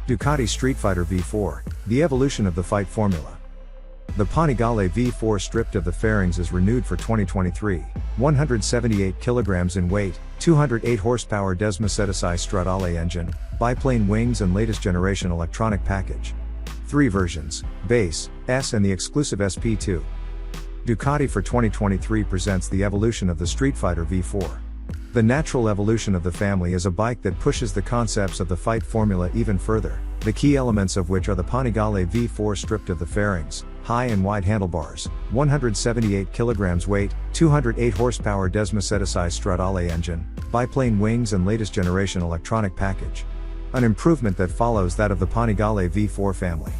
Ducati Streetfighter V4, the evolution of the fight formula. The Panigale V4 stripped of the fairings is renewed for 2023, 178 kg in weight, 208 horsepower Desmosedi Stradale engine, biplane wings and latest generation electronic package. 3 versions, Base, S and the exclusive SP2. Ducati for 2023 presents the evolution of the Streetfighter V4. The natural evolution of the family is a bike that pushes the concepts of the fight formula even further, the key elements of which are the Panigale V4 stripped of the fairings, high and wide handlebars, 178 kg weight, 208 horsepower Desmosedi Stradale engine, biplane wings and latest generation electronic package. An improvement that follows that of the Panigale V4 family.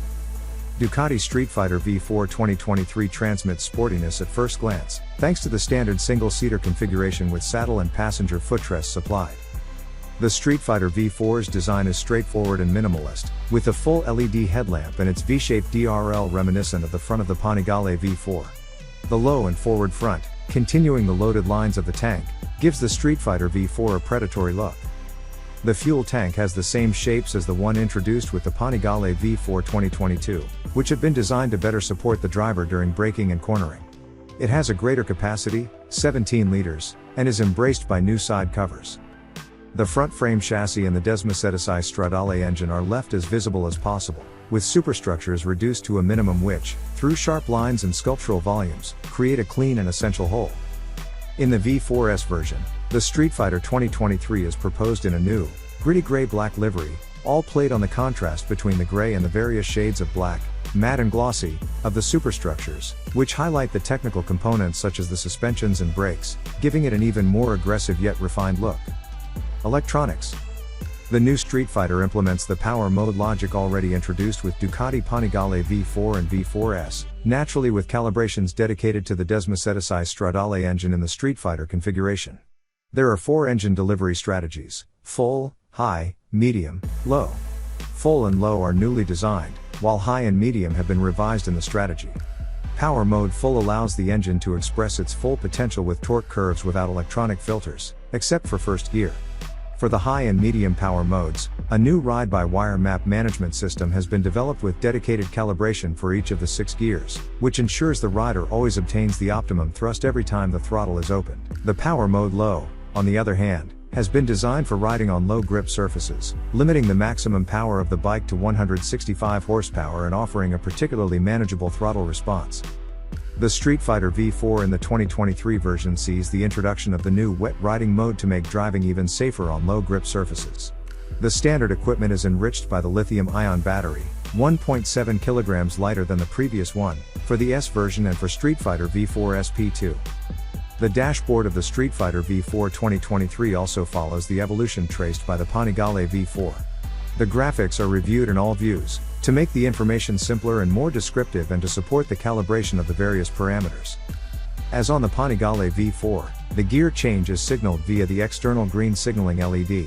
Ducati Streetfighter V4 2023 transmits sportiness at first glance, thanks to the standard single-seater configuration with saddle and passenger footrest supplied. The Streetfighter V4's design is straightforward and minimalist, with a full LED headlamp and its V-shaped DRL reminiscent of the front of the Panigale V4. The low and forward front, continuing the loaded lines of the tank, gives the Streetfighter V4 a predatory look. The fuel tank has the same shapes as the one introduced with the Panigale V4 2022, which have been designed to better support the driver during braking and cornering. It has a greater capacity, 17 liters, and is embraced by new side covers. The front frame chassis and the Desmosedi Stradale engine are left as visible as possible, with superstructures reduced to a minimum which, through sharp lines and sculptural volumes, create a clean and essential whole. In the V4S version, the Streetfighter 2023 is proposed in a new, gritty gray-black livery, all played on the contrast between the gray and the various shades of black, matte and glossy, of the superstructures, which highlight the technical components such as the suspensions and brakes, giving it an even more aggressive yet refined look. Electronics. The new Streetfighter implements the power mode logic already introduced with Ducati Panigale V4 and V4S, naturally with calibrations dedicated to the Desmosedi Stradale engine in the Streetfighter configuration. There are 4 engine delivery strategies: full, high, medium, low. Full and low are newly designed, while high and medium have been revised in the strategy. Power mode full allows the engine to express its full potential with torque curves without electronic filters, except for first gear. For the high and medium power modes, a new ride-by-wire map management system has been developed with dedicated calibration for each of the 6 gears, which ensures the rider always obtains the optimum thrust every time the throttle is opened. The power mode low, on the other hand, has been designed for riding on low grip surfaces, limiting the maximum power of the bike to 165 horsepower and offering a particularly manageable throttle response. The Streetfighter V4 in the 2023 version sees the introduction of the new wet riding mode to make driving even safer on low grip surfaces. The standard equipment is enriched by the lithium-ion battery, 1.7 kg lighter than the previous one, for the S version and for Streetfighter V4 SP2. The dashboard of the Streetfighter V4 2023 also follows the evolution traced by the Panigale V4. The graphics are reviewed in all views, to make the information simpler and more descriptive and to support the calibration of the various parameters. As on the Panigale V4, the gear change is signaled via the external green signaling LED.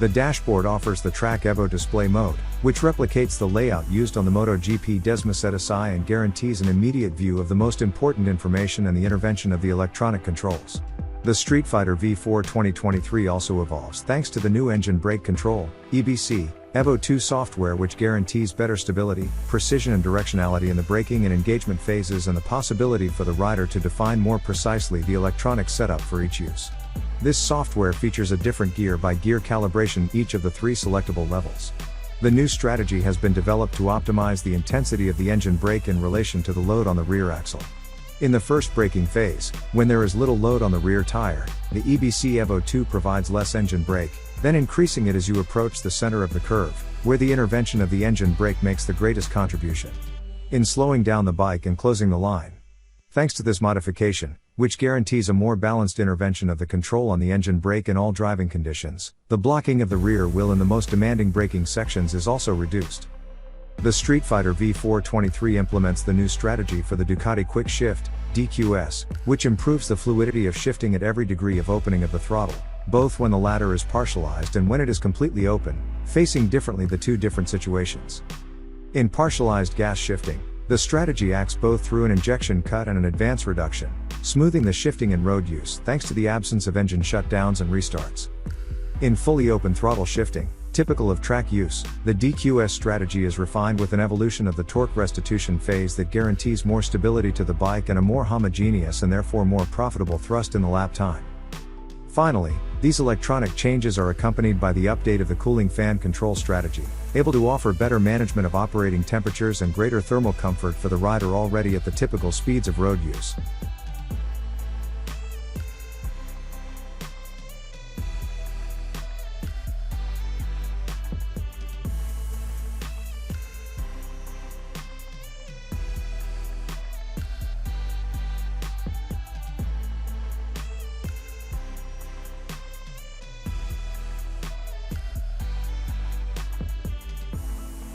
The dashboard offers the Track Evo display mode, which replicates the layout used on the MotoGP Desmosedi and guarantees an immediate view of the most important information and the intervention of the electronic controls. The Streetfighter V4 2023 also evolves thanks to the new engine brake control, EBC, Evo 2 software which guarantees better stability, precision and directionality in the braking and engagement phases and the possibility for the rider to define more precisely the electronic setup for each use. This software features a different gear-by-gear calibration each of the 3 selectable levels. The new strategy has been developed to optimize the intensity of the engine brake in relation to the load on the rear axle. In the first braking phase, when there is little load on the rear tire, the EBC Evo 2 provides less engine brake, then increasing it as you approach the center of the curve, where the intervention of the engine brake makes the greatest contribution in slowing down the bike and closing the line. Thanks to this modification, which guarantees a more balanced intervention of the control on the engine brake in all driving conditions, the blocking of the rear wheel in the most demanding braking sections is also reduced. The Streetfighter V4 23 implements the new strategy for the Ducati Quick Shift, DQS, which improves the fluidity of shifting at every degree of opening of the throttle, both when the latter is partialized and when it is completely open, facing differently the 2 different situations. In partialized gas shifting, the strategy acts both through an injection cut and an advance reduction, smoothing the shifting in road use thanks to the absence of engine shutdowns and restarts. In fully open throttle shifting, Typical of track use, the DQS strategy is refined with an evolution of the torque restitution phase that guarantees more stability to the bike and a more homogeneous and therefore more profitable thrust in the lap time. Finally, these electronic changes are accompanied by the update of the cooling fan control strategy, able to offer better management of operating temperatures and greater thermal comfort for the rider already at the typical speeds of road use.